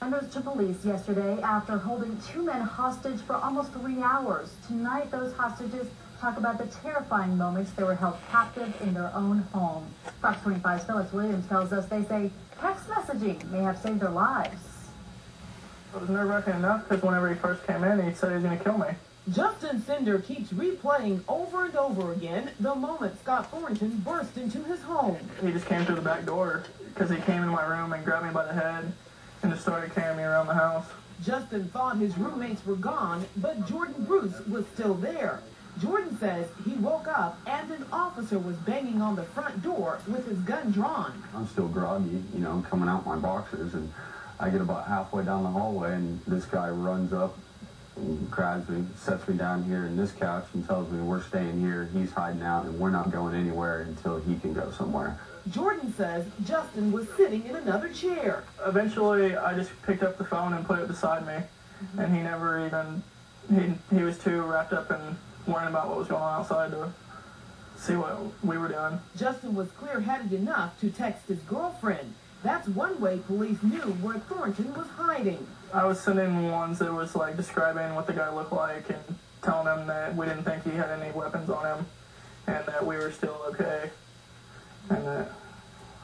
Surrendered to police yesterday after holding two men hostage for almost 3 hours. Tonight, those hostages talk about the terrifying moments they were held captive in their own home. Fox 25's Phyllis Williams tells us they say text messaging may have saved their lives. It was nerve-wracking enough because whenever he first came in, he said he was going to kill me. Justin Cinder keeps replaying over and over again the moment Scott Thornton burst into his home. He just came through the back door because he came in my room and grabbed me by the head and just started carrying me around the house. Justin thought his roommates were gone, but Jordan Bruce was still there. Jordan says he woke up and an officer was banging on the front door with his gun drawn. I'm still groggy, coming out my boxers, and I get about halfway down the hallway, and this guy runs up and grabs me, sets me down here in this couch and tells me we're staying here, he's hiding out, and we're not going anywhere until he can go somewhere. Jordan says Justin was sitting in another chair. Eventually, I just picked up the phone and put it beside me, and he never even, he was too wrapped up in worrying about what was going on outside to see what we were doing. Justin was clear-headed enough to text his girlfriend. That's one way police knew where Thornton was hiding. I was sending ones that was like describing what the guy looked like and telling him that we didn't think he had any weapons on him and that we were still okay and that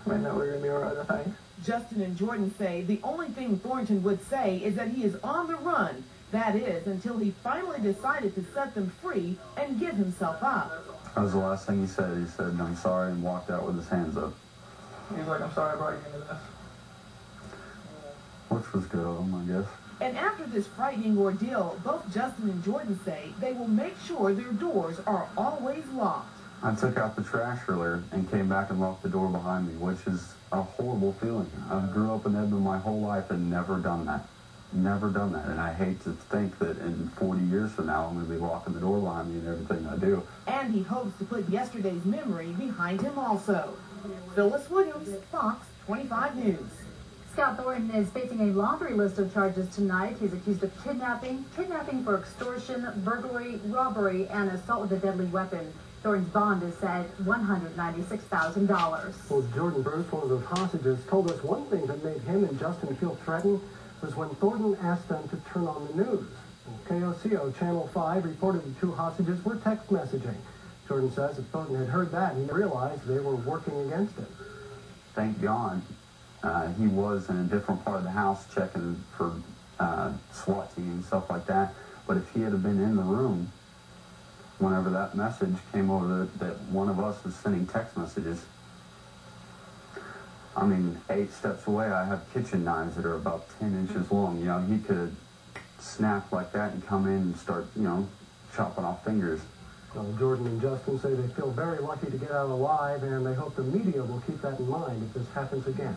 we were going to be alright, I think. Justin and Jordan say the only thing Thornton would say is that he is on the run. That is, until he finally decided to set them free and give himself up. That was the last thing he said. He said, "I'm sorry," and walked out with his hands up. He's like, "I'm sorry I brought you into this." Which was good of him, I guess. And after this frightening ordeal, both Justin and Jordan say they will make sure their doors are always locked. I took out the trash earlier and came back and locked the door behind me, which is a horrible feeling. I grew up in Edmond my whole life and never done that. Never done that. And I hate to think that in 40 years from now, I'm going to be locking the door behind me in everything I do. And he hopes to put yesterday's memory behind him also. Phyllis Williams, Fox 25 News. Scott Thornton is facing a laundry list of charges tonight. He's accused of kidnapping for extortion, burglary, robbery, and assault with a deadly weapon. Thornton's bond is set $196,000. Well, Jordan Bruce, one of those hostages, told us one thing that made him and Justin feel threatened was when Thornton asked them to turn on the news. KOCO Channel 5 reported the two hostages were text messaging. Jordan says if Thornton had heard that, he realized they were working against him. Thank God he was in a different part of the house checking for SWAT team and stuff like that. But if he had been in the room whenever that message came over that one of us was sending text messages, I mean, 8 steps away, I have kitchen knives that are about 10 inches long. He could snap like that and come in and start, chopping off fingers. Well, Jordan and Justin say they feel very lucky to get out alive, and they hope the media will keep that in mind if this happens again.